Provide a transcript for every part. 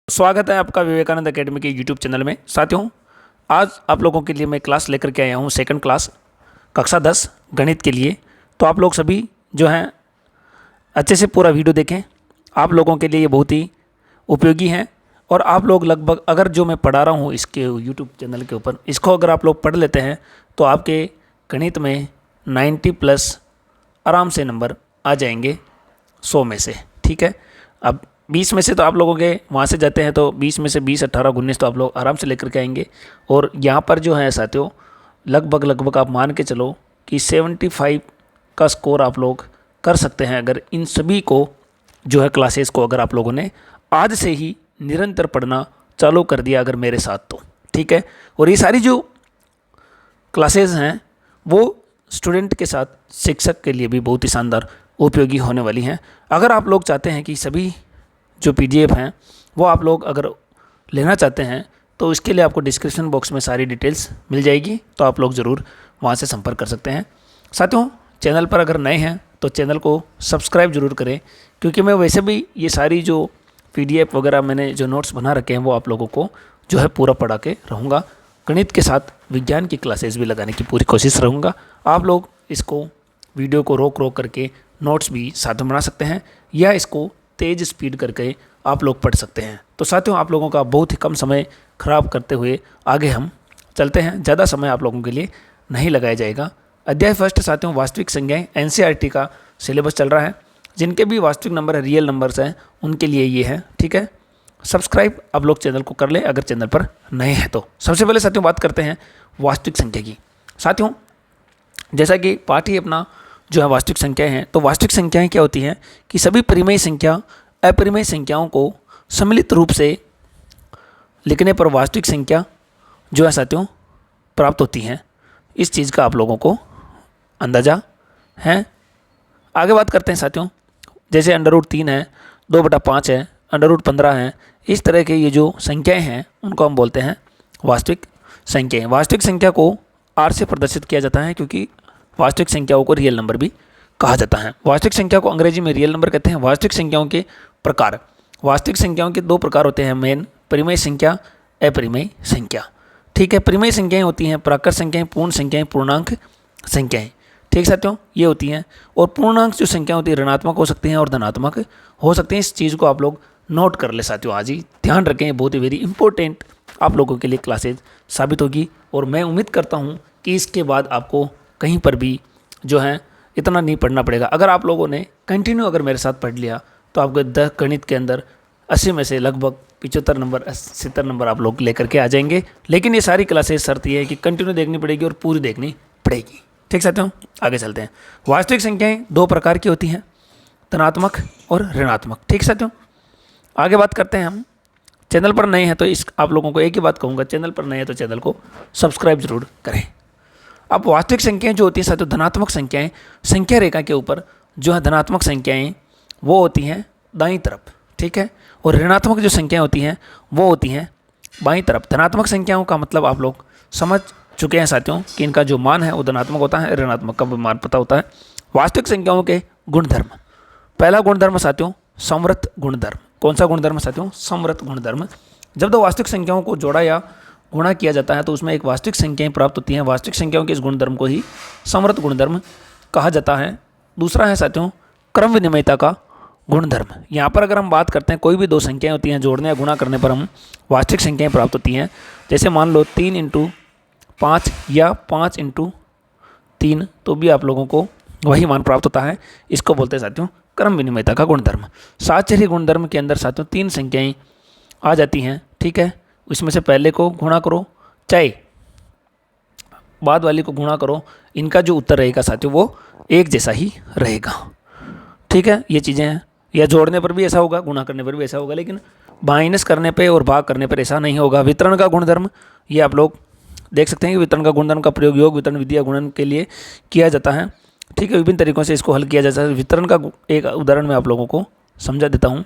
स्वागत है आपका विवेकानंद एकेडमी के यूट्यूब चैनल में। साथियों, आज आप लोगों के लिए मैं क्लास लेकर के आया हूँ सेकंड क्लास कक्षा 10 गणित के लिए। तो आप लोग सभी जो हैं अच्छे से पूरा वीडियो देखें, आप लोगों के लिए ये बहुत ही उपयोगी है। और आप लोग लगभग अगर जो मैं पढ़ा रहा हूँ इसके यूट्यूब चैनल के ऊपर, इसको अगर आप लोग पढ़ लेते हैं तो आपके गणित में 90+ आराम से नंबर आ जाएंगे 100 में से। ठीक है, अब 20 में से तो आप लोगों के वहाँ से जाते हैं तो 20 में से 20, 18, 19 तो आप लोग आराम से लेकर के आएंगे। और यहाँ पर जो है साथियों लगभग आप मान के चलो कि 75 का स्कोर आप लोग कर सकते हैं अगर इन सभी को जो है क्लासेस को अगर आप लोगों ने आज से ही निरंतर पढ़ना चालू कर दिया अगर मेरे साथ तो। ठीक है, और ये सारी जो क्लासेस हैं वो स्टूडेंट के साथ शिक्षक के लिए भी बहुत ही शानदार उपयोगी होने वाली हैं। अगर आप लोग चाहते हैं कि सभी जो PDF हैं वो आप लोग अगर लेना चाहते हैं तो इसके लिए आपको डिस्क्रिप्शन बॉक्स में सारी डिटेल्स मिल जाएगी, तो आप लोग ज़रूर वहाँ से संपर्क कर सकते हैं। साथियों, चैनल पर अगर नए हैं तो चैनल को सब्सक्राइब जरूर करें, क्योंकि मैं वैसे भी ये सारी जो PDF वगैरह मैंने जो नोट्स बना रखे हैं वो आप लोगों को जो है पूरा पढ़ा के रहूँगा। गणित के साथ विज्ञान की क्लासेस भी लगाने की पूरी कोशिश रहूँगा। आप लोग इसको वीडियो को रोक करके नोट्स भी साथ में बना सकते हैं या इसको तेज़ स्पीड करके आप लोग पढ़ सकते हैं। तो साथियों, आप लोगों का बहुत ही कम समय खराब करते हुए आगे हम चलते हैं। ज़्यादा समय आप लोगों के लिए नहीं लगाया जाएगा। अध्याय फर्स्ट साथियों, वास्तविक संख्याएं। NCERT का सिलेबस चल रहा है। जिनके भी वास्तविक नंबर है, रियल नंबर्स हैं, उनके लिए ये है। ठीक है, सब्सक्राइब आप लोग चैनल को कर लें अगर चैनल पर नए हैं तो। सबसे पहले साथियों बात करते हैं वास्तविक संख्या की। साथियों, जैसा कि पाठ ही अपना जो है वास्तविक संख्याएं हैं, तो वास्तविक संख्याएं क्या होती हैं कि सभी परिमेय संख्या अपरिमेय संख्याओं को सम्मिलित रूप से लिखने पर वास्तविक संख्या जो है साथियों प्राप्त होती हैं। इस चीज़ का आप लोगों को अंदाज़ा है। आगे बात करते हैं साथियों, जैसे √3 है, 2/5 है, √15 है। इस तरह के ये जो संख्याएं हैं उनको हम बोलते हैं वास्तविक संख्याएं। वास्तविक संख्या को R से प्रदर्शित किया जाता है, क्योंकि वास्तविक संख्याओं को रियल नंबर भी कहा जाता है। वास्तविक संख्या को अंग्रेजी में रियल नंबर कहते हैं। वास्तविक संख्याओं के प्रकार, वास्तविक संख्याओं के 2 प्रकार होते हैं मेन, परिमेय संख्या, अपरिमेय संख्या। ठीक है, परिमेय संख्याएं होती हैं प्राकृत संख्याएं, पूर्ण संख्याएं, पूर्णांक संख्याएं। ठीक साथियों, ये होती हैं। और पूर्णांक जो संख्या होती है ऋणात्मक हो सकती हैं और धनात्मक हो सकती हैं। इस चीज़ को आप लोग नोट कर ले साथियों, आज ही ध्यान रखें। बहुत ही वेरी इंपॉर्टेंट आप लोगों के लिए क्लासेज साबित होगी। और मैं उम्मीद करता हूँ कि इसके बाद आपको कहीं पर भी जो है इतना नहीं पढ़ना पड़ेगा। अगर आप लोगों ने कंटिन्यू अगर मेरे साथ पढ़ लिया तो आपके 10 गणित के अंदर 80 में से लगभग 75 नंबर 70 नंबर आप लोग लेकर के आ जाएंगे। लेकिन ये सारी क्लासेस शर्त ये है कि कंटिन्यू देखनी पड़ेगी और पूरी देखनी पड़ेगी। ठीक साथियों, आगे चलते हैं। वास्तविक संख्याएं 2 प्रकार की होती हैं, धनात्मक और ऋणात्मक। ठीक साथियों, आगे बात करते हैं हम। चैनल पर नए हैं तो इस आप लोगों को एक ही बात कहूँगा, चैनल पर नए हैं तो चैनल को सब्सक्राइब जरूर करें। अब वास्तविक संख्याएं जो होती हैं साथियों, धनात्मक संख्याएं, संख्या रेखा के ऊपर जो है धनात्मक संख्याएं वो होती हैं दाईं तरफ। ठीक है, और ऋणात्मक जो संख्याएं होती हैं वो होती हैं बाईं तरफ। धनात्मक संख्याओं का मतलब आप लोग समझ चुके हैं साथियों कि इनका जो मान है वो धनात्मक होता है, ऋणात्मक का भी मान पता होता है। वास्तविक संख्याओं के गुणधर्म, पहला गुणधर्म साथियों समवर्त गुणधर्म। कौन सा गुणधर्म साथियों? समवर्त गुणधर्म। जब 2 वास्तविक संख्याओं को जोड़ा या गुणा किया जाता है तो उसमें एक वास्तविक संख्याएं प्राप्त होती हैं। वास्तविक संख्याओं के इस गुणधर्म को ही समवर्त गुणधर्म कहा जाता है। दूसरा है साथियों क्रम विनिमयता का गुणधर्म। यहाँ पर अगर हम बात करते हैं, कोई भी 2 संख्याएं होती हैं, जोड़ने या गुणा करने पर हम वास्तविक संख्याएं प्राप्त होती हैं। जैसे मान लो 3 × 5 या 5 × 3, तो भी आप लोगों को वही मान प्राप्त होता है। इसको बोलते हैं साथियों क्रम विनिमयता का गुणधर्म। साहचर्य गुणधर्म के अंदर साथियों 3 संख्याएं आ जाती हैं। ठीक है, इसमें से पहले को गुणा करो चाहे बाद वाली को गुणा करो, इनका जो उत्तर रहेगा साथियों वो एक जैसा ही रहेगा। ठीक है, ये चीज़ें हैं। या जोड़ने पर भी ऐसा होगा, गुणा करने पर भी ऐसा होगा, लेकिन माइनस करने पे और भाग करने पर ऐसा नहीं होगा। वितरण का गुणधर्म, ये आप लोग देख सकते हैं कि वितरण का गुणधर्म का प्रयोग योग वितरण विधि या गुणन के लिए किया जाता है। ठीक है, विभिन्न तरीकों से इसको हल किया जाता है। वितरण का एक उदाहरण मैं आप लोगों को समझा देता हूँ।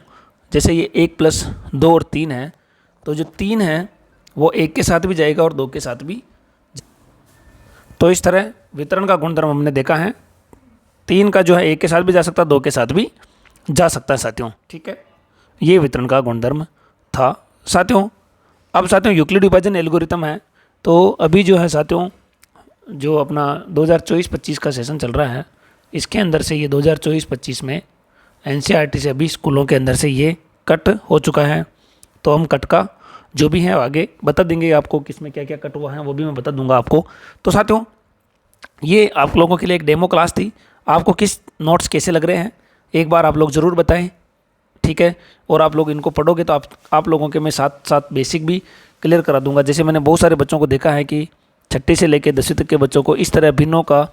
जैसे ये 1 + 2 और 3 है, तो जो 3 है वो 1 के साथ भी जाएगा और 2 के साथ भी। तो इस तरह वितरण का गुणधर्म हमने देखा है। 3 का जो है 1 के साथ भी जा सकता है, 2 के साथ भी जा सकता है साथियों। ठीक है, ये वितरण का गुणधर्म था साथियों अब साथियों यूक्लिड विभाजन एल्गोरिथम है, तो अभी जो है साथियों जो अपना 2024-25 का सेशन चल रहा है, इसके अंदर से ये 2024-25 में एनसीईआरटी से अभी स्कूलों के अंदर से ये कट हो चुका है। तो हम कट का जो भी है आगे बता देंगे आपको, किसमें क्या क्या कट हुआ है वो भी मैं बता दूंगा आपको। तो साथियों ये आप लोगों के लिए एक डेमो क्लास थी। आपको किस नोट्स कैसे लग रहे हैं एक बार आप लोग ज़रूर बताएं, ठीक है। और आप लोग इनको पढ़ोगे तो आप लोगों के मैं साथ साथ बेसिक भी क्लियर करा दूंगा। जैसे मैंने बहुत सारे बच्चों को देखा है कि छठी से लेकर 10वीं तक के बच्चों को इस तरह भिन्नों का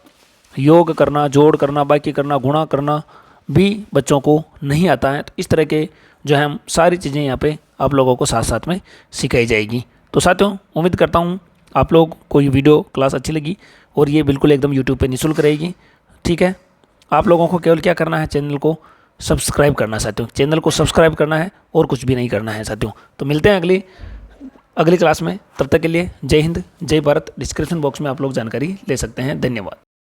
योग करना, जोड़ करना, बाकी करना, गुणा करना भी बच्चों को नहीं आता है। तो इस तरह के जो है सारी चीज़ें यहाँ पे आप लोगों को साथ साथ में सिखाई जाएगी। तो साथियों उम्मीद करता हूँ आप लोग को ये वीडियो क्लास अच्छी लगी, और ये बिल्कुल एकदम यूट्यूब पे निःशुल्क रहेगी, ठीक है। आप लोगों को केवल क्या करना है, चैनल को सब्सक्राइब करना है साथियों, चैनल को सब्सक्राइब करना है और कुछ भी नहीं करना है साथियों। तो मिलते हैं अगली क्लास में, तब तक के लिए जय हिंद, जय भारत। डिस्क्रिप्शन बॉक्स में आप लोग जानकारी ले सकते हैं। धन्यवाद।